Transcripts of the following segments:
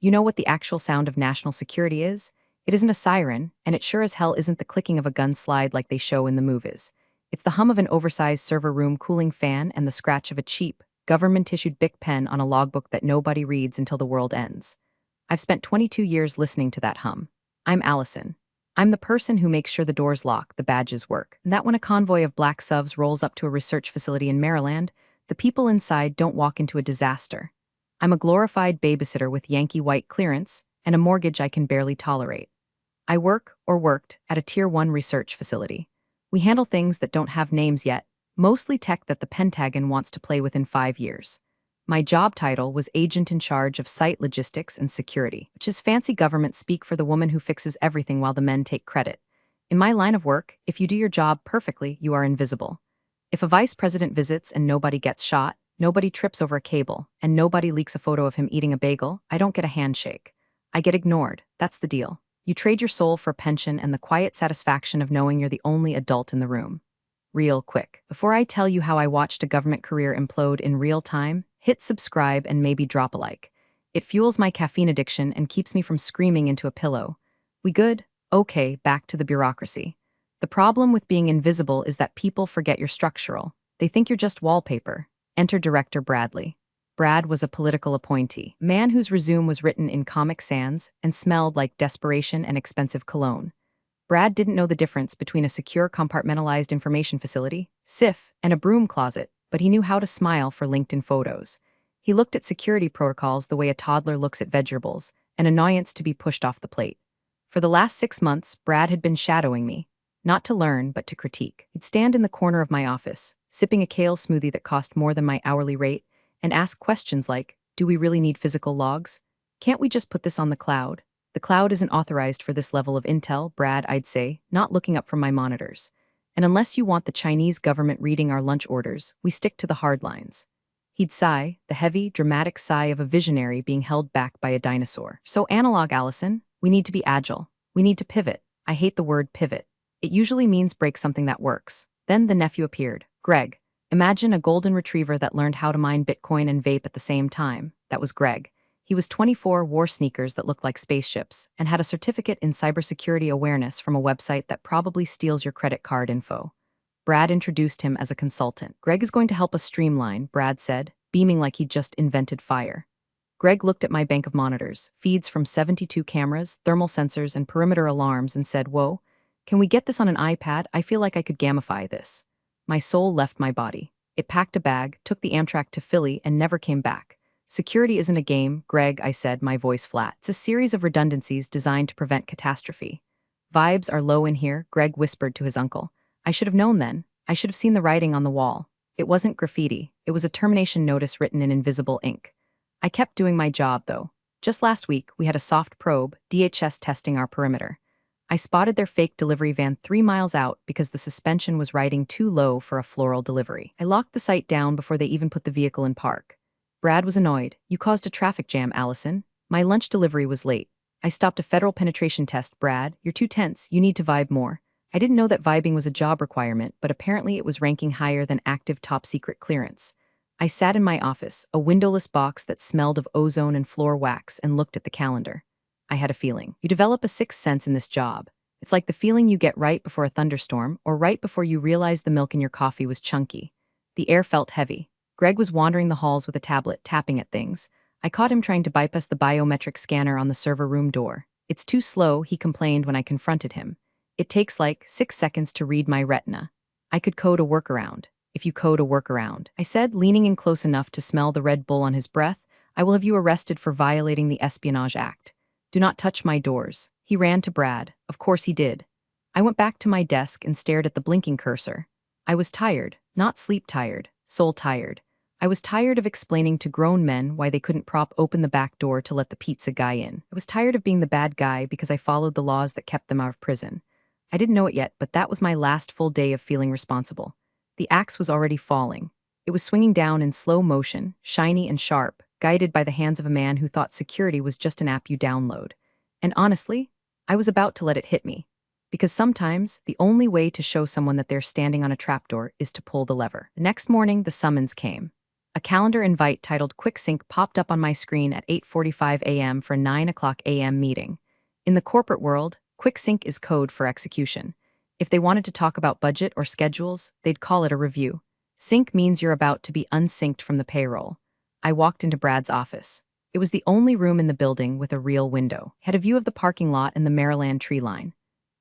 You know what the actual sound of national security is? It isn't a siren, and it sure as hell isn't the clicking of a gun slide like they show in the movies. It's the hum of an oversized server room cooling fan and the scratch of a cheap, government-issued Bic pen on a logbook that nobody reads until the world ends. I've spent 22 years listening to that hum. I'm Allison. I'm the person who makes sure the doors lock, the badges work, and that when a convoy of black subs rolls up to a research facility in Maryland, the people inside don't walk into a disaster. I'm a glorified babysitter with Yankee white clearance and a mortgage I can barely tolerate. I work, or worked, at a Tier 1 research facility. We handle things that don't have names yet, mostly tech that the Pentagon wants to play with in 5 years. My job title was agent in charge of site logistics and security, which is fancy government speak for the woman who fixes everything while the men take credit. In my line of work, if you do your job perfectly, you are invisible. If a vice president visits and nobody gets shot, nobody trips over a cable, and nobody leaks a photo of him eating a bagel, I don't get a handshake. I get ignored. That's the deal. You trade your soul for a pension and the quiet satisfaction of knowing you're the only adult in the room. Real quick. Before I tell you how I watched a government career implode in real time, hit subscribe and maybe drop a like. It fuels my caffeine addiction and keeps me from screaming into a pillow. We good? Okay, back to the bureaucracy. The problem with being invisible is that people forget you're structural. They think you're just wallpaper. Enter director Bradley. Brad was a political appointee, a man whose resume was written in Comic Sans and smelled like desperation and expensive cologne. Brad didn't know the difference between a secure compartmentalized information facility, SIF, and a broom closet, but he knew how to smile for LinkedIn photos. He looked at security protocols the way a toddler looks at vegetables, an annoyance to be pushed off the plate. For the last 6 months, Brad had been shadowing me, not to learn, but to critique. He'd stand in the corner of my office, sipping a kale smoothie that cost more than my hourly rate, and ask questions like, do we really need physical logs? Can't we just put this on the cloud? The cloud isn't authorized for this level of intel, Brad, I'd say, not looking up from my monitors. And unless you want the Chinese government reading our lunch orders, we stick to the hard lines. He'd sigh, the heavy, dramatic sigh of a visionary being held back by a dinosaur. So analog, Allison, we need to be agile. We need to pivot. I hate the word pivot. It usually means break something that works. Then the nephew appeared, Greg. Imagine a golden retriever that learned how to mine Bitcoin and vape at the same time. That was Greg. He was 24, wore sneakers that looked like spaceships, and had a certificate in cybersecurity awareness from a website that probably steals your credit card info. Brad introduced him as a consultant. Greg is going to help us streamline, Brad said, beaming like he'd just invented fire. Greg looked at my bank of monitors, feeds from 72 cameras, thermal sensors, and perimeter alarms and said, whoa, can we get this on an iPad? I feel like I could gamify this. My soul left my body. It packed a bag, took the Amtrak to Philly, and never came back. Security isn't a game, Greg, I said, my voice flat. It's a series of redundancies designed to prevent catastrophe. Vibes are low in here, Greg whispered to his uncle. I should have known then. I should have seen the writing on the wall. It wasn't graffiti. It was a termination notice written in invisible ink. I kept doing my job, though. Just last week, we had a soft probe, DHS testing our perimeter. I spotted their fake delivery van 3 miles out because the suspension was riding too low for a floral delivery. I locked the site down before they even put the vehicle in park. Brad was annoyed. You caused a traffic jam, Allison. My lunch delivery was late. I stopped a federal penetration test, Brad. You're too tense. You need to vibe more. I didn't know that vibing was a job requirement, but apparently it was ranking higher than active top-secret clearance. I sat in my office, a windowless box that smelled of ozone and floor wax, and looked at the calendar. I had a feeling. You develop a sixth sense in this job. It's like the feeling you get right before a thunderstorm, or right before you realize the milk in your coffee was chunky. The air felt heavy. Greg was wandering the halls with a tablet, tapping at things. I caught him trying to bypass the biometric scanner on the server room door. It's too slow, he complained when I confronted him. It takes like 6 seconds to read my retina. I could code a workaround. If you code a workaround, I said, leaning in close enough to smell the Red Bull on his breath, I will have you arrested for violating the Espionage Act. Do not touch my doors. He ran to Brad. Of course he did. I went back to my desk and stared at the blinking cursor. I was tired, not sleep tired, soul tired. I was tired of explaining to grown men why they couldn't prop open the back door to let the pizza guy in. I was tired of being the bad guy because I followed the laws that kept them out of prison. I didn't know it yet, but that was my last full day of feeling responsible. The axe was already falling. It was swinging down in slow motion, shiny and sharp, guided by the hands of a man who thought security was just an app you download. And honestly, I was about to let it hit me. Because sometimes, the only way to show someone that they're standing on a trapdoor is to pull the lever. The next morning, the summons came. A calendar invite titled Quick Sync popped up on my screen at 8:45 a.m. for 9 o'clock a.m. meeting. In the corporate world, Quick Sync is code for execution. If they wanted to talk about budget or schedules, they'd call it a review. Sync means you're about to be unsynced from the payroll. I walked into Brad's office. It was the only room in the building with a real window. It had a view of the parking lot and the Maryland tree line.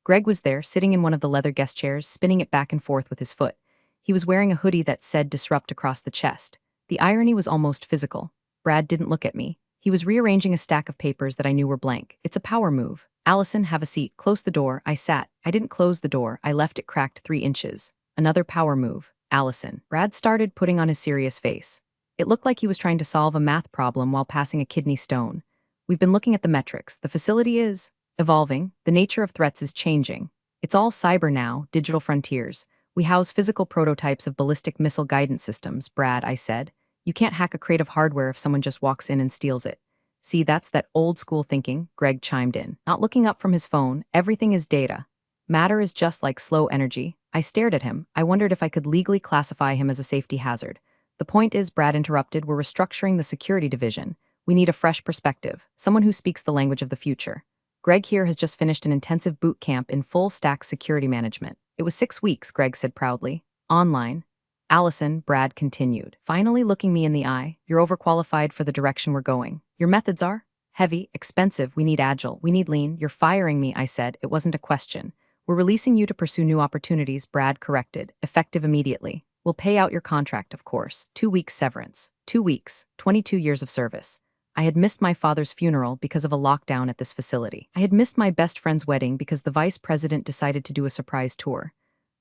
Greg was there, sitting in one of the leather guest chairs, spinning it back and forth with his foot. He was wearing a hoodie that said Disrupt across the chest. The irony was almost physical. Brad didn't look at me. He was rearranging a stack of papers that I knew were blank. It's a power move. Allison, have a seat. Close the door. I sat. I didn't close the door. I left it cracked 3 inches. Another power move. Allison. Brad started putting on his serious face. It looked like he was trying to solve a math problem while passing a kidney stone. We've been looking at the metrics. The facility is evolving. The nature of threats is changing. It's all cyber now, digital frontiers. We house physical prototypes of ballistic missile guidance systems, Brad, I said. You can't hack a crate of hardware if someone just walks in and steals it. See, that's that old school thinking, Greg chimed in. Not looking up from his phone, everything is data. Matter is just like slow energy. I stared at him. I wondered if I could legally classify him as a safety hazard. The point is, Brad interrupted, we're restructuring the security division. We need a fresh perspective, someone who speaks the language of the future. Greg here has just finished an intensive boot camp in full-stack security management. It was 6 weeks, Greg said proudly. Online. Allison, Brad continued, finally looking me in the eye. You're overqualified for the direction we're going. Your methods are heavy, expensive, we need agile, we need lean. You're firing me, I said. It wasn't a question. We're releasing you to pursue new opportunities, Brad corrected, effective immediately. We'll pay out your contract, of course. 2 weeks severance. 2 weeks, 22 years of service. I had missed my father's funeral because of a lockdown at this facility. I had missed my best friend's wedding because the vice president decided to do a surprise tour.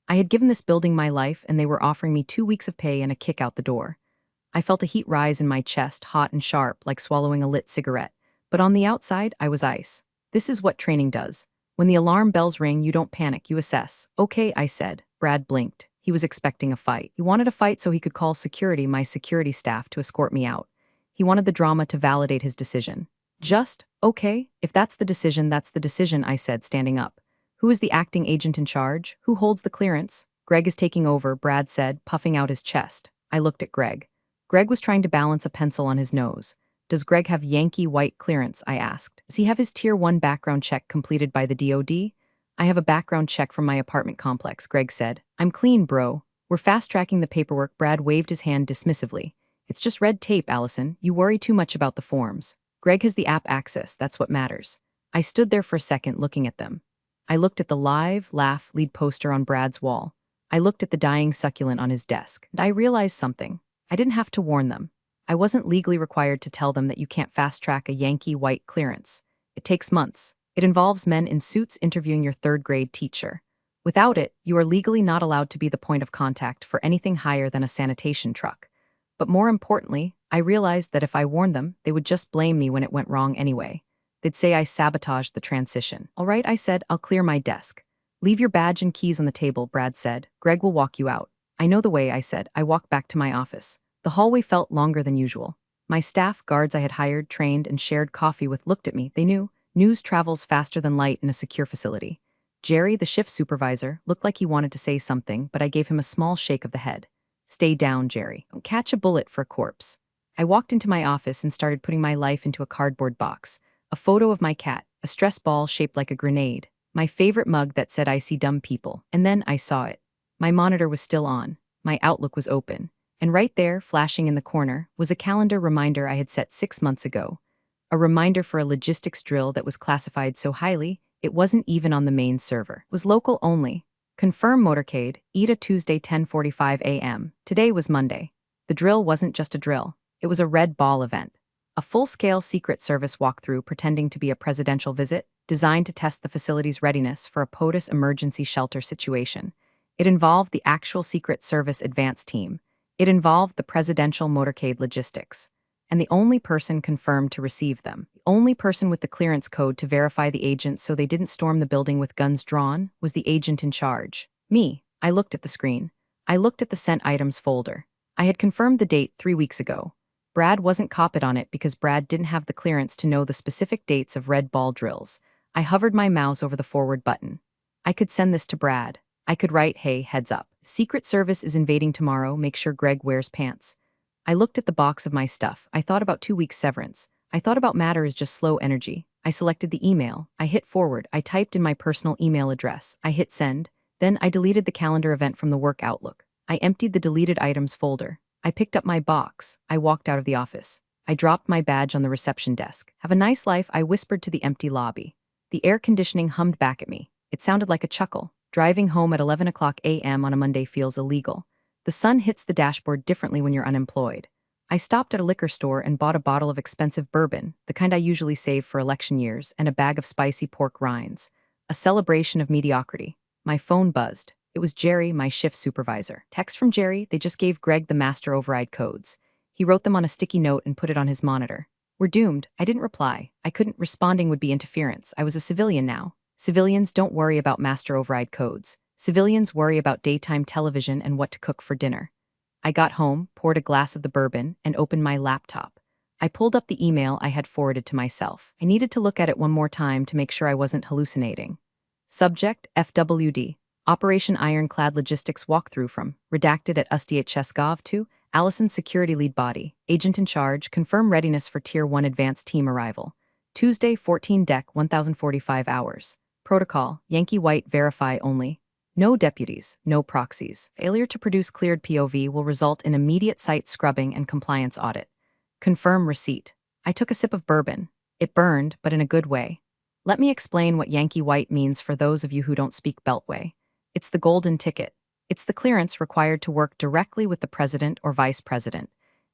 I had given this building my life and they were offering me 2 weeks of pay and a kick out the door. I felt a heat rise in my chest, hot and sharp, like swallowing a lit cigarette. But on the outside, I was ice. This is what training does. When the alarm bells ring, you don't panic, you assess. Okay, I said. Brad blinked. He was expecting a fight. He wanted a fight so he could call security, my security staff, to escort me out. He wanted the drama to validate his decision. Just, okay, if that's the decision, I said, standing up. Who is the acting agent in charge? Who holds the clearance? Greg is taking over, Brad said, puffing out his chest. I looked at Greg. Greg was trying to balance a pencil on his nose. Does Greg have Yankee white clearance? I asked. Does he have his Tier 1 background check completed by the DoD? I have a background check from my apartment complex, Greg said. I'm clean, bro. We're fast-tracking the paperwork. Brad waved his hand dismissively. It's just red tape, Allison. You worry too much about the forms. Greg has the app access, that's what matters. I stood there for a second looking at them. I looked at the live, laugh, lead poster on Brad's wall. I looked at the dying succulent on his desk, and I realized something. I didn't have to warn them. I wasn't legally required to tell them that you can't fast-track a Yankee white clearance. It takes months. It involves men in suits interviewing your third-grade teacher. Without it, you are legally not allowed to be the point of contact for anything higher than a sanitation truck. But more importantly, I realized that if I warned them, they would just blame me when it went wrong anyway. They'd say I sabotaged the transition. All right, I said, I'll clear my desk. Leave your badge and keys on the table, Brad said. Greg will walk you out. I know the way, I said. I walked back to my office. The hallway felt longer than usual. My staff, guards I had hired, trained, and shared coffee with looked at me. They knew. News travels faster than light in a secure facility. Jerry, the shift supervisor, looked like he wanted to say something, but I gave him a small shake of the head. Stay down, Jerry. Don't catch a bullet for a corpse. I walked into my office and started putting my life into a cardboard box. A photo of my cat, a stress ball shaped like a grenade, my favorite mug that said I see dumb people, and then I saw it. My monitor was still on, my Outlook was open, and right there, flashing in the corner, was a calendar reminder I had set 6 months ago. A reminder for a logistics drill that was classified so highly, it wasn't even on the main server. It was local only. Confirm motorcade, ETA Tuesday 10:45 a.m. Today was Monday. The drill wasn't just a drill. It was a red ball event. A full-scale Secret Service walkthrough pretending to be a presidential visit, designed to test the facility's readiness for a POTUS emergency shelter situation. It involved the actual Secret Service advance team. It involved the presidential motorcade logistics. And the only person confirmed to receive them, the only person with the clearance code to verify the agents so they didn't storm the building with guns drawn, was the agent in charge. Me. I looked at the screen. I looked at the sent items folder. I had confirmed the date 3 weeks ago. Brad wasn't copied on it because Brad didn't have the clearance to know the specific dates of red ball drills. I hovered my mouse over the forward button. I could send this to Brad. I could write, hey, heads up. Secret Service is invading tomorrow, make sure Greg wears pants. I looked at the box of my stuff. I thought about 2 weeks severance. I thought about matter as just slow energy. I selected the email. I hit forward. I typed in my personal email address. I hit send. Then I deleted the calendar event from the work Outlook. I emptied the deleted items folder. I picked up my box. I walked out of the office. I dropped my badge on the reception desk. Have a nice life, I whispered to the empty lobby. The air conditioning hummed back at me. It sounded like a chuckle. Driving home at 11 o'clock a.m. on a Monday feels illegal. The sun hits the dashboard differently when you're unemployed. I stopped at a liquor store and bought a bottle of expensive bourbon, the kind I usually save for election years, and a bag of spicy pork rinds. A celebration of mediocrity. My phone buzzed. It was Jerry, my shift supervisor. Text from Jerry, they just gave Greg the master override codes. He wrote them on a sticky note and put it on his monitor. We're doomed. I didn't reply. I couldn't. Responding would be interference. I was a civilian now. Civilians don't worry about master override codes. Civilians worry about daytime television and what to cook for dinner. I got home, poured a glass of the bourbon, and opened my laptop. I pulled up the email I had forwarded to myself. I needed to look at it one more time to make sure I wasn't hallucinating. Subject, FWD. Operation Ironclad Logistics Walkthrough from, redacted at USDHS to, Allison Security Lead Body, Agent in Charge, confirm readiness for Tier 1 Advanced Team Arrival. Tuesday, 14 Dec, 1045 hours. Protocol, Yankee White verify only. No deputies, no proxies. Failure to produce cleared POV will result in immediate site scrubbing and compliance audit. Confirm receipt. I took a sip of bourbon. It burned, but in a good way. Let me explain what Yankee White means for those of you who don't speak Beltway. It's the golden ticket. It's the clearance required to work directly with the president or vice president.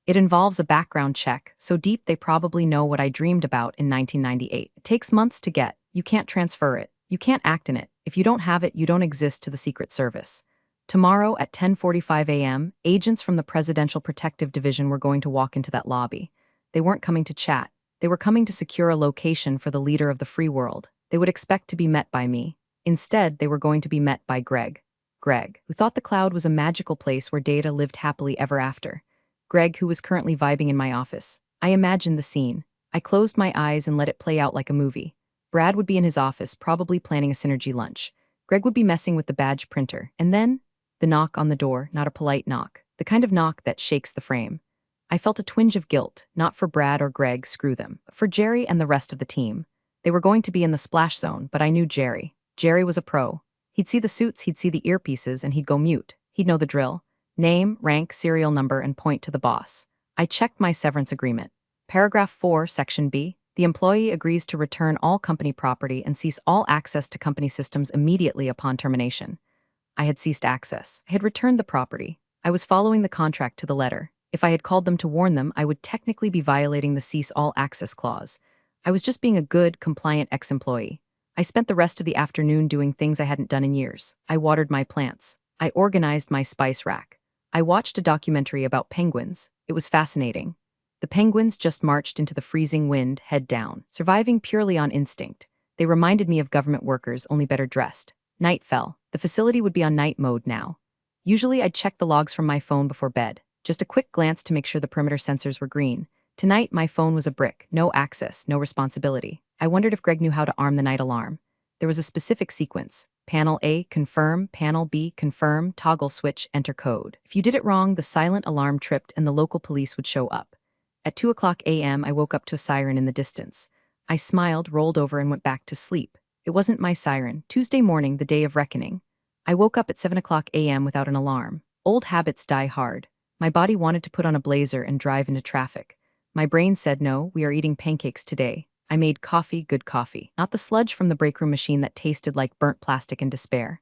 It involves a background check, so deep they probably know what I dreamed about in 1998. It takes months to get. You can't transfer it. You can't act in it. If you don't have it, you don't exist to the Secret Service. Tomorrow at 10:45 a.m., agents from the Presidential Protective Division were going to walk into that lobby. They weren't coming to chat. They were coming to secure a location for the leader of the free world. They would expect to be met by me. Instead, they were going to be met by Greg. Greg, who thought the cloud was a magical place where Data lived happily ever after. Greg, who was currently vibing in my office. I imagined the scene. I closed my eyes and let it play out like a movie. Brad would be in his office, probably planning a synergy lunch. Greg would be messing with the badge printer. And then, the knock on the door, not a polite knock. The kind of knock that shakes the frame. I felt a twinge of guilt, not for Brad or Greg, screw them, but for Jerry and the rest of the team. They were going to be in the splash zone, but I knew Jerry. Jerry was a pro. He'd see the suits, he'd see the earpieces, and he'd go mute. He'd know the drill. Name, rank, serial number, and point to the boss. I checked my severance agreement. Paragraph 4, Section B. The employee agrees to return all company property and cease all access to company systems immediately upon termination. I had ceased access. I had returned the property. I was following the contract to the letter. If I had called them to warn them, I would technically be violating the cease all access clause. I was just being a good, compliant ex-employee. I spent the rest of the afternoon doing things I hadn't done in years. I watered my plants. I organized my spice rack. I watched a documentary about penguins. It was fascinating. The penguins just marched into the freezing wind, head down, surviving purely on instinct. They reminded me of government workers, only better dressed. Night fell. The facility would be on night mode now. Usually I'd check the logs from my phone before bed. Just a quick glance to make sure the perimeter sensors were green. Tonight, my phone was a brick. No access, no responsibility. I wondered if Greg knew how to arm the night alarm. There was a specific sequence. Panel A, confirm. Panel B, confirm. Toggle switch, enter code. If you did it wrong, the silent alarm tripped and the local police would show up. At 2 o'clock a.m., I woke up to a siren in the distance. I smiled, rolled over, and went back to sleep. It wasn't my siren. Tuesday morning, the day of reckoning. I woke up at 7 o'clock a.m. without an alarm. Old habits die hard. My body wanted to put on a blazer and drive into traffic. My brain said, no, we are eating pancakes today. I made coffee, good coffee, not the sludge from the break room machine that tasted like burnt plastic and despair.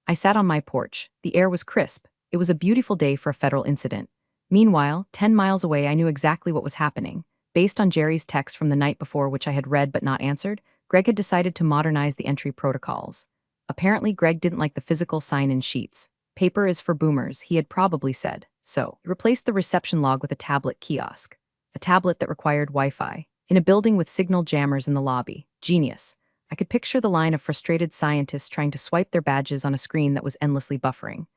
I sat on my porch. The air was crisp. It was a beautiful day for a federal incident. Meanwhile, 10 miles away, I knew exactly what was happening. Based on Jerry's text from the night before, which I had read but not answered, Greg had decided to modernize the entry protocols. Apparently, Greg didn't like the physical sign-in sheets. Paper is for boomers, he had probably said. So, he replaced the reception log with a tablet kiosk. A tablet that required Wi-Fi. In a building with signal jammers in the lobby. Genius. I could picture the line of frustrated scientists trying to swipe their badges on a screen that was endlessly buffering.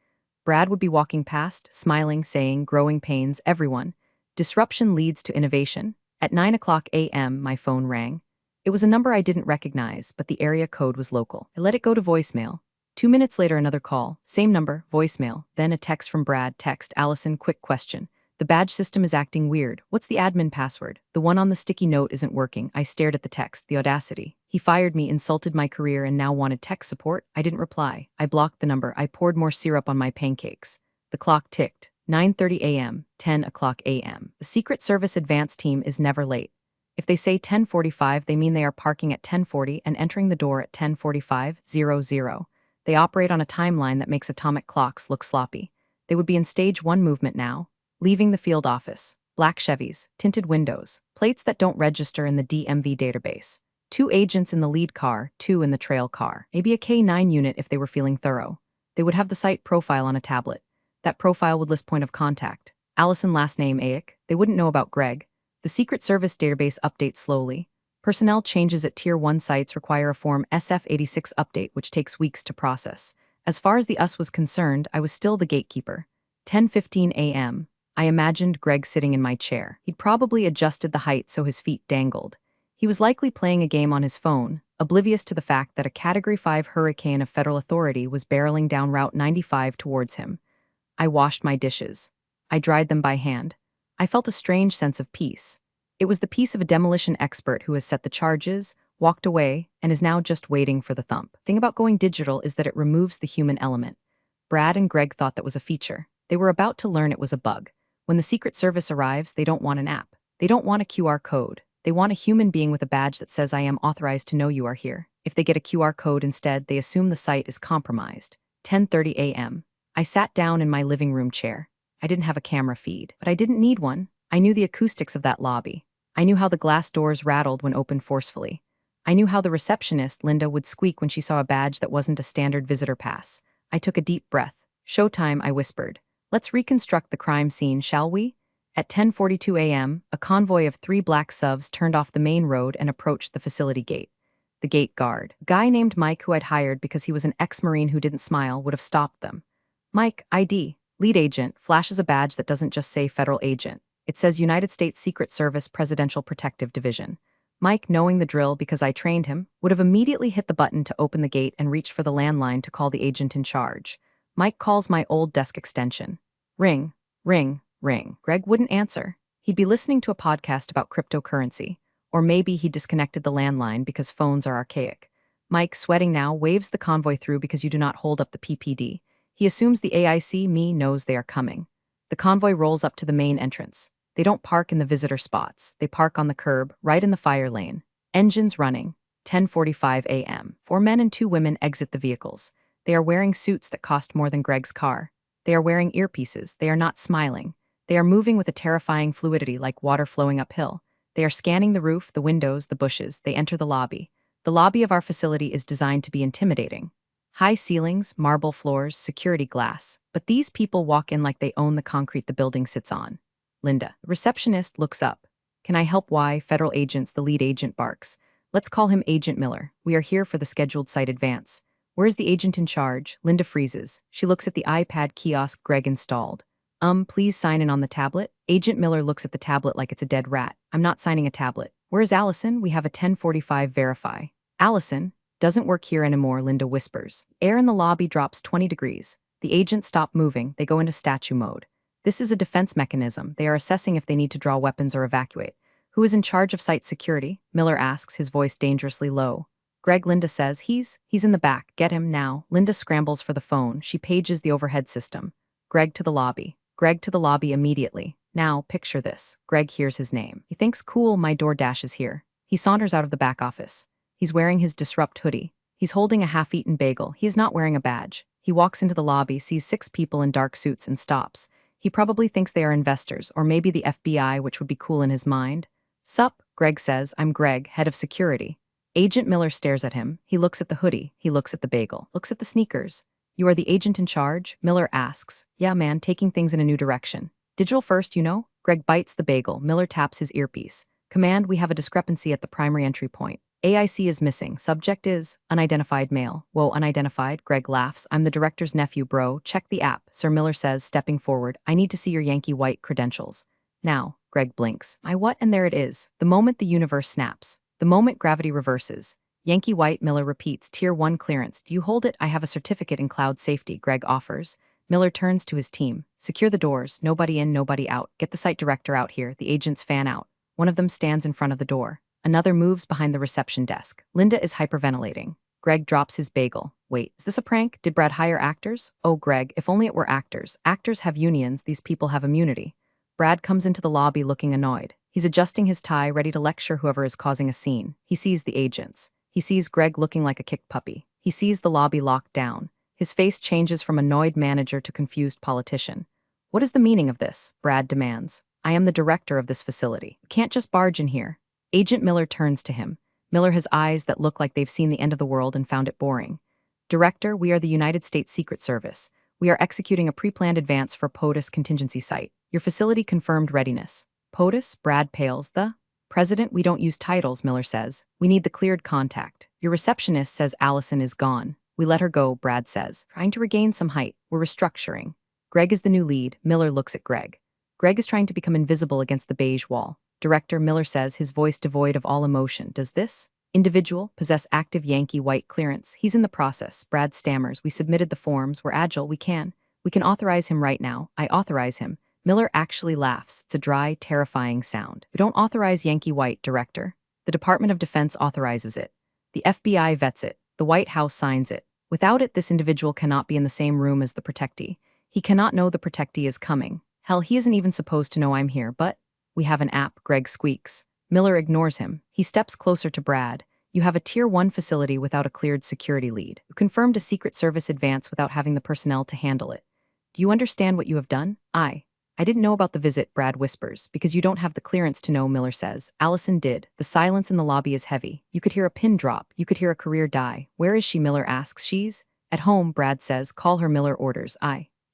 Brad would be walking past, smiling, saying, growing pains, everyone. Disruption leads to innovation. At 9 o'clock a.m., my phone rang. It was a number I didn't recognize, but the area code was local. I let it go to voicemail. 2 minutes later, another call. Same number, voicemail. Then a text from Brad. Text, Allison, quick question. The badge system is acting weird. What's the admin password? The one on the sticky note isn't working. I stared at the text, the audacity. He fired me, insulted my career, and now wanted tech support? I didn't reply. I blocked the number. I poured more syrup on my pancakes. The clock ticked. 9:30 a.m., 10 o'clock a.m. The Secret Service advance team is never late. If they say 10:45, they mean they are parking at 10:40 and entering the door at 10:45:00. They operate on a timeline that makes atomic clocks look sloppy. They would be in stage 1 movement now, leaving the field office. Black Chevys, tinted windows, plates that don't register in the DMV database. 2 agents in the lead car, 2 in the trail car. Maybe a K9 unit if they were feeling thorough. They would have the site profile on a tablet. That profile would list point of contact. Allison last name Ayek. They wouldn't know about Greg. The Secret Service database updates slowly. Personnel changes at Tier 1 sites require a Form SF-86 update, which takes weeks to process. As far as the us was concerned, I was still the gatekeeper. 10:15 a.m. I imagined Greg sitting in my chair. He'd probably adjusted the height so his feet dangled. He was likely playing a game on his phone, oblivious to the fact that a Category 5 hurricane of federal authority was barreling down Route 95 towards him. I washed my dishes. I dried them by hand. I felt a strange sense of peace. It was the peace of a demolition expert who has set the charges, walked away, and is now just waiting for the thump. The thing about going digital is that it removes the human element. Brad and Greg thought that was a feature. They were about to learn it was a bug. When the Secret Service arrives, they don't want an app. They don't want a QR code. They want a human being with a badge that says I am authorized to know you are here. If they get a QR code instead, they assume the site is compromised. 10:30 a.m. I sat down in my living room chair. I didn't have a camera feed, but I didn't need one. I knew the acoustics of that lobby. I knew how the glass doors rattled when opened forcefully. I knew how the receptionist, Linda, would squeak when she saw a badge that wasn't a standard visitor pass. I took a deep breath. Showtime, I whispered. Let's reconstruct the crime scene, shall we? At 10:42 a.m., a convoy of 3 black SUVs turned off the main road and approached the facility gate. The gate guard, a guy named Mike who I'd hired because he was an ex-Marine who didn't smile, would have stopped them. Mike, ID, lead agent, flashes a badge that doesn't just say federal agent. It says United States Secret Service Presidential Protective Division. Mike, knowing the drill because I trained him, would have immediately hit the button to open the gate and reached for the landline to call the agent in charge. Mike calls my old desk extension. Ring, ring, ring. Greg wouldn't answer. He'd be listening to a podcast about cryptocurrency. Or maybe he disconnected the landline because phones are archaic. Mike, sweating now, waves the convoy through because you do not hold up the PPD. He assumes the AIC me knows they are coming. The convoy rolls up to the main entrance. They don't park in the visitor spots. They park on the curb, right in the fire lane. Engines running. 10:45 a.m. 4 men and 2 women exit the vehicles. They are wearing suits that cost more than Greg's car. They are wearing earpieces. They are not smiling. They are moving with a terrifying fluidity like water flowing uphill. They are scanning the roof, the windows, the bushes. They enter the lobby. The lobby of our facility is designed to be intimidating. High ceilings, marble floors, security glass. But these people walk in like they own the concrete the building sits on. Linda, the receptionist, looks up. Can I help? Why? Federal agents, the lead agent barks. Let's call him Agent Miller. We are here for the scheduled site advance. Where's the agent in charge? Linda freezes. She looks at the iPad kiosk Greg installed. Please sign in on the tablet. Agent Miller looks at the tablet like it's a dead rat. I'm not signing a tablet. Where's Allison? We have a 10:45 verify. Allison? Doesn't work here anymore, Linda whispers. Air in the lobby drops 20 degrees. The agents stop moving. They go into statue mode. This is a defense mechanism. They are assessing if they need to draw weapons or evacuate. Who is in charge of site security? Miller asks, his voice dangerously low. Greg, Linda says. He's in the back. Get him now. Linda scrambles for the phone. She pages the overhead system. Greg to the lobby. Greg to the lobby immediately. Now, picture this. Greg hears his name. He thinks, cool, my DoorDash is here. He saunters out of the back office. He's wearing his Disrupt hoodie. He's holding a half-eaten bagel. He is not wearing a badge. He walks into the lobby, sees 6 people in dark suits, and stops. He probably thinks they are investors, or maybe the FBI, which would be cool in his mind. Sup, Greg says. I'm Greg, head of security. Agent Miller stares at him. He looks at the hoodie. He looks at the bagel. Looks at the sneakers. You are the agent in charge? Miller asks. Yeah, man, taking things in a new direction. Digital first, you know? Greg bites the bagel. Miller taps his earpiece. Command, we have a discrepancy at the primary entry point. AIC is missing. Subject is unidentified male. Whoa, unidentified? Greg laughs. I'm the director's nephew, bro. Check the app, Sir Miller says, stepping forward. I need to see your Yankee White credentials. Now, Greg blinks. I what? And there it is. The moment the universe snaps. The moment gravity reverses. Yankee White, Miller repeats. Tier 1 clearance. Do you hold it? I have a certificate in cloud safety, Greg offers. Miller turns to his team. Secure the doors, nobody in, nobody out. Get the site director out here, the agents fan out. One of them stands in front of the door. Another moves behind the reception desk. Linda is hyperventilating. Greg drops his bagel. Wait, is this a prank? Did Brad hire actors? Oh, Greg, if only it were actors. Actors have unions, these people have immunity. Brad comes into the lobby looking annoyed. He's adjusting his tie, ready to lecture whoever is causing a scene. He sees the agents. He sees Greg looking like a kicked puppy. He sees the lobby locked down. His face changes from annoyed manager to confused politician. What is the meaning of this? Brad demands. I am the director of this facility. You can't just barge in here. Agent Miller turns to him. Miller has eyes that look like they've seen the end of the world and found it boring. Director, we are the United States Secret Service. We are executing a pre-planned advance for POTUS contingency site. Your facility confirmed readiness. POTUS? Brad pales. The President, we don't use titles, Miller says. We need the cleared contact. Your receptionist says Allison is gone. We let her go, Brad says. Trying to regain some height. We're restructuring. Greg is the new lead. Miller looks at Greg. Greg is trying to become invisible against the beige wall. Director, Miller says, his voice devoid of all emotion. Does this individual possess active Yankee white clearance? He's in the process. Brad stammers. We submitted the forms. We're agile. We can authorize him right now. I authorize him. Miller actually laughs. It's a dry, terrifying sound. We don't authorize Yankee white, Director. The Department of Defense authorizes it. The FBI vets it. The White House signs it. Without it, this individual cannot be in the same room as the protectee. He cannot know the protectee is coming. Hell, he isn't even supposed to know I'm here, but we have an app, Greg squeaks. Miller ignores him. He steps closer to Brad. You have a Tier 1 facility without a cleared security lead. You confirmed a Secret Service advance without having the personnel to handle it. Do you understand what you have done? I didn't know about the visit, Brad whispers, because you don't have the clearance to know, Miller says. Allison did. The silence in the lobby is heavy. You could hear a pin drop. You could hear a career die. Where is she, Miller asks. She's at home, Brad says. Call her, Miller orders.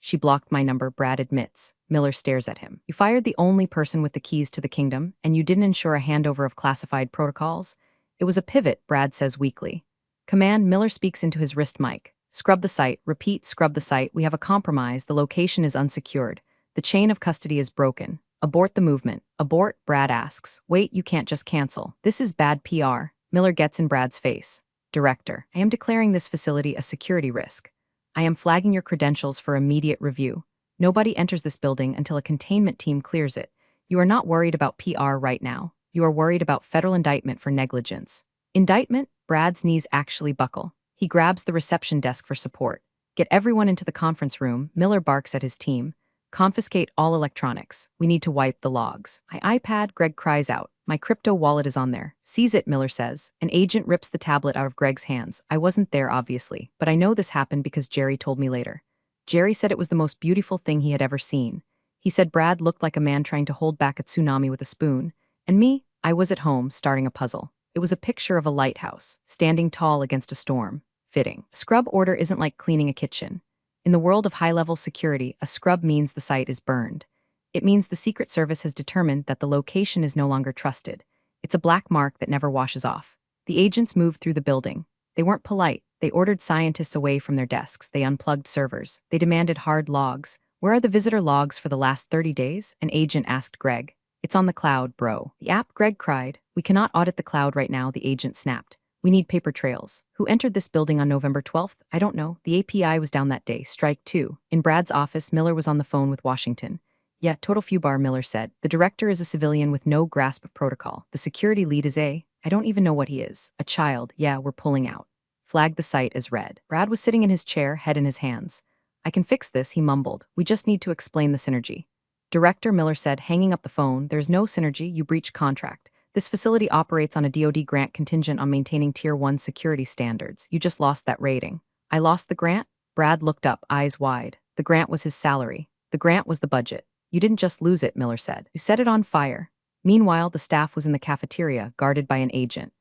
She blocked my number, Brad admits. Miller stares at him. You fired the only person with the keys to the kingdom, and you didn't ensure a handover of classified protocols? It was a pivot, Brad says weakly. Command, Miller speaks into his wrist mic. Scrub the site. Repeat, scrub the site. We have a compromise. The location is unsecured. The chain of custody is broken. Abort the movement. Abort, Brad asks. Wait, you can't just cancel. This is bad PR. Miller gets in Brad's face. Director, I am declaring this facility a security risk. I am flagging your credentials for immediate review. Nobody enters this building until a containment team clears it. You are not worried about PR right now. You are worried about federal indictment for negligence. Indictment? Brad's knees actually buckle. He grabs the reception desk for support. Get everyone into the conference room. Miller barks at his team. Confiscate all electronics. We need to wipe the logs. My iPad, Greg cries out. My crypto wallet is on there. Seize it, Miller says. An agent rips the tablet out of Greg's hands. I wasn't there, obviously, but I know this happened because Jerry told me later. Jerry said it was the most beautiful thing he had ever seen. He said Brad looked like a man trying to hold back a tsunami with a spoon. And me, I was at home starting a puzzle. It was a picture of a lighthouse, standing tall against a storm. Fitting. Scrub order isn't like cleaning a kitchen. In the world of high-level security, a scrub means the site is burned. It means the Secret Service has determined that the location is no longer trusted. It's a black mark that never washes off. The agents moved through the building. They weren't polite. They ordered scientists away from their desks. They unplugged servers. They demanded hard logs. Where are the visitor logs for the last 30 days? An agent asked Greg. It's on the cloud, bro. The app, Greg cried. We cannot audit the cloud right now, the agent snapped. We need paper trails. Who entered this building on November 12th? I don't know. The API was down that day. Strike 2. In Brad's office, Miller was on the phone with Washington. Yeah, total foobar, Miller said. The director is a civilian with no grasp of protocol. The security lead is I don't even know what he is. A child. Yeah, we're pulling out. Flagged the site as red. Brad was sitting in his chair, head in his hands. I can fix this, he mumbled. We just need to explain the synergy. Director, Miller said, hanging up the phone. There's no synergy. You breached contract. This facility operates on a DoD grant contingent on maintaining Tier 1 security standards. You just lost that rating. I lost the grant? Brad looked up, eyes wide. The grant was his salary. The grant was the budget. You didn't just lose it, Miller said. You set it on fire. Meanwhile, the staff was in the cafeteria, guarded by an agent.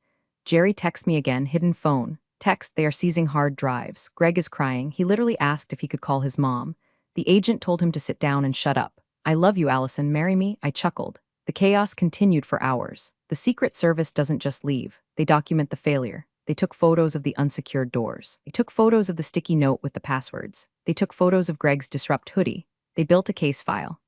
Jerry texts me again, hidden phone. Text, they are seizing hard drives. Greg is crying. He literally asked if he could call his mom. The agent told him to sit down and shut up. I love you, Allison. Marry me? I chuckled. The chaos continued for hours. The Secret Service doesn't just leave. They document the failure. They took photos of the unsecured doors. They took photos of the sticky note with the passwords. They took photos of Greg's disrupt hoodie. They built a case file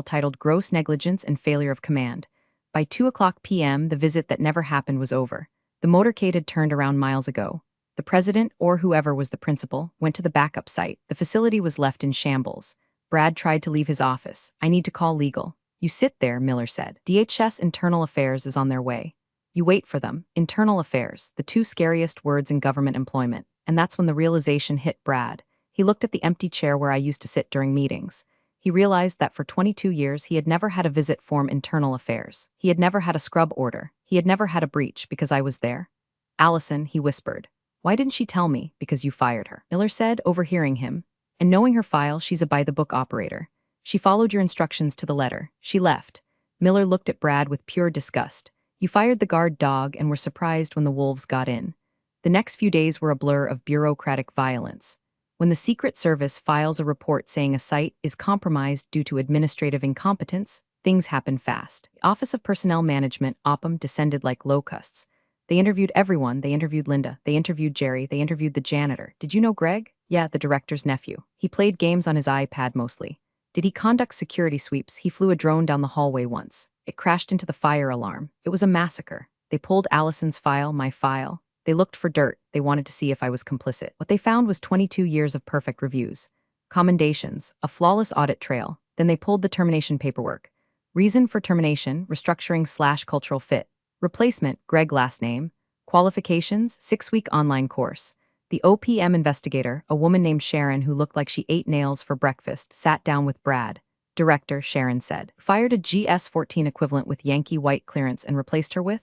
titled Gross Negligence and Failure of Command. By 2:00 p.m., the visit that never happened was over. The motorcade had turned around miles ago. The president, or whoever was the principal, went to the backup site. The facility was left in shambles. Brad tried to leave his office. I need to call legal. You sit there, Miller said. DHS Internal Affairs is on their way. You wait for them. Internal Affairs, the two scariest words in government employment. And that's when the realization hit Brad. He looked at the empty chair where I used to sit during meetings. He realized that for 22 years he had never had a visit form Internal Affairs. He had never had a scrub order. He had never had a breach because I was there. Allison, he whispered. Why didn't she tell me? Because you fired her. Miller said, overhearing him. And knowing her file, she's a by-the-book operator. She followed your instructions to the letter. She left. Miller looked at Brad with pure disgust. You fired the guard dog and were surprised when the wolves got in. The next few days were a blur of bureaucratic violence. When the Secret Service files a report saying a site is compromised due to administrative incompetence, things happen fast. The Office of Personnel Management, OPM, descended like locusts. They interviewed everyone. They interviewed Linda. They interviewed Jerry. They interviewed the janitor. Did you know Greg? Yeah, the director's nephew. He played games on his iPad mostly. Did he conduct security sweeps? He flew a drone down the hallway once. It crashed into the fire alarm. It was a massacre. They pulled Allison's file, my file. They looked for dirt. They wanted to see if I was complicit. What they found was 22 years of perfect reviews. Commendations, a flawless audit trail. Then they pulled the termination paperwork. Reason for termination, restructuring/cultural fit. Replacement, Greg last name. Qualifications, 6-week online course. The OPM investigator, a woman named Sharon who looked like she ate nails for breakfast, sat down with Brad. Director, Sharon said. Fired a GS-14 equivalent with Yankee white clearance and replaced her with?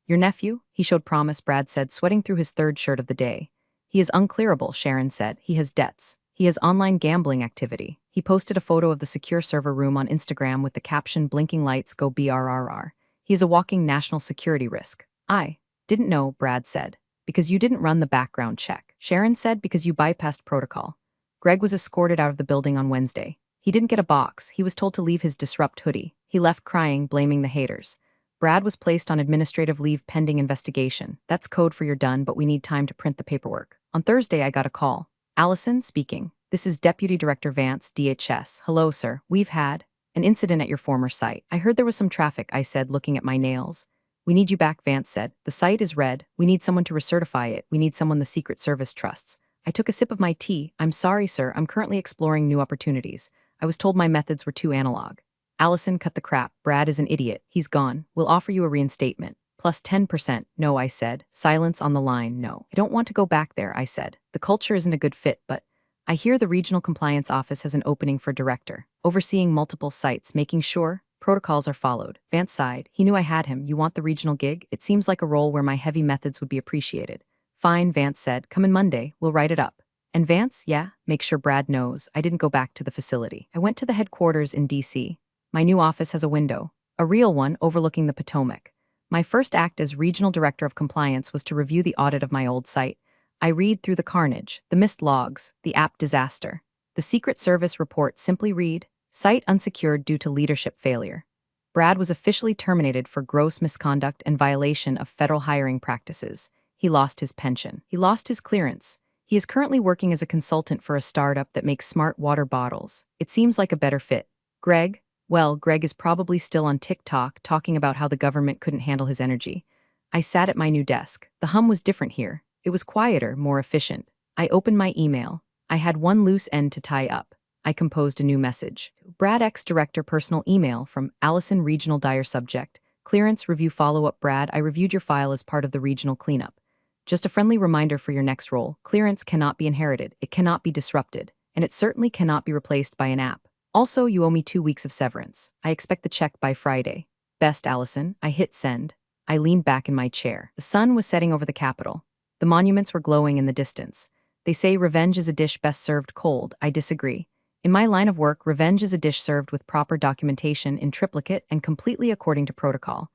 Your nephew? He showed promise, Brad said, sweating through his third shirt of the day. He is unclearable, Sharon said. He has debts. He has online gambling activity. He posted a photo of the secure server room on Instagram with the caption, blinking lights go BRRR. He is a walking national security risk. I didn't know, Brad said. Because you didn't run the background check. Sharon said because you bypassed protocol. Greg was escorted out of the building on Wednesday. He didn't get a box. He was told to leave his disrupt hoodie. He left crying, blaming the haters. Brad was placed on administrative leave pending investigation. That's code for you're done, but we need time to print the paperwork. On Thursday, I got a call. Allison, speaking. This is Deputy Director Vance, DHS. Hello, sir. We've had an incident at your former site. I heard there was some traffic, I said, looking at my nails. We need you back, Vance said. The site is red. We need someone to recertify it. We need someone the Secret Service trusts. I took a sip of my tea. I'm sorry, sir. I'm currently exploring new opportunities. I was told my methods were too analog. Allison, cut the crap. Brad is an idiot. He's gone. We'll offer you a reinstatement. Plus 10%. No, I said. Silence on the line. No. I don't want to go back there, I said. The culture isn't a good fit, but I hear the Regional Compliance Office has an opening for director, overseeing multiple sites, making sure protocols are followed. Vance sighed. He knew I had him. You want the regional gig? It seems like a role where my heavy methods would be appreciated. Fine, Vance said. Come in Monday. We'll write it up. And Vance, yeah, make sure Brad knows. I didn't go back to the facility. I went to the headquarters in D.C. My new office has a window, a real one overlooking the Potomac. My first act as Regional Director of Compliance was to review the audit of my old site. I read through the carnage, the missed logs, the app disaster. The Secret Service report simply read, site unsecured due to leadership failure. Brad was officially terminated for gross misconduct and violation of federal hiring practices. He lost his pension. He lost his clearance. He is currently working as a consultant for a startup that makes smart water bottles. It seems like a better fit. Greg? Well, Greg is probably still on TikTok talking about how the government couldn't handle his energy. I sat at my new desk. The hum was different here. It was quieter, more efficient. I opened my email. I had one loose end to tie up. I composed a new message. Brad X Director personal email from Allison Regional Dire subject. Clearance review follow-up. Brad, I reviewed your file as part of the regional cleanup. Just a friendly reminder for your next role. Clearance cannot be inherited. It cannot be disrupted. And it certainly cannot be replaced by an app. Also, you owe me 2 weeks of severance. I expect the check by Friday. Best, Allison. I hit send. I leaned back in my chair. The sun was setting over the Capitol. The monuments were glowing in the distance. They say revenge is a dish best served cold. I disagree. In my line of work, revenge is a dish served with proper documentation in triplicate and completely according to protocol.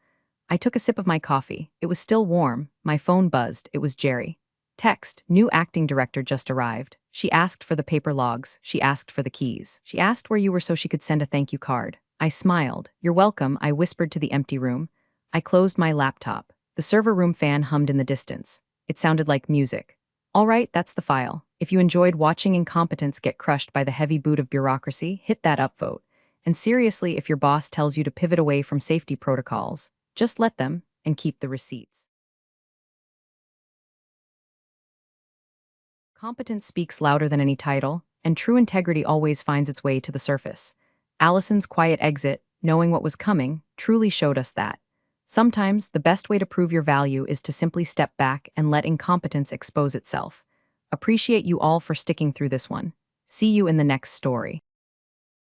I took a sip of my coffee. It was still warm. My phone buzzed. It was Jerry. Text, new acting director just arrived. She asked for the paper logs. She asked for the keys. She asked where you were so she could send a thank you card. I smiled. You're welcome, I whispered to the empty room. I closed my laptop. The server room fan hummed in the distance. It sounded like music. All right, that's the file. If you enjoyed watching incompetence get crushed by the heavy boot of bureaucracy, hit that upvote. And seriously, if your boss tells you to pivot away from safety protocols, just let them and keep the receipts. Competence speaks louder than any title, and true integrity always finds its way to the surface. Allison's quiet exit, knowing what was coming, truly showed us that. Sometimes, the best way to prove your value is to simply step back and let incompetence expose itself. Appreciate you all for sticking through this one. See you in the next story.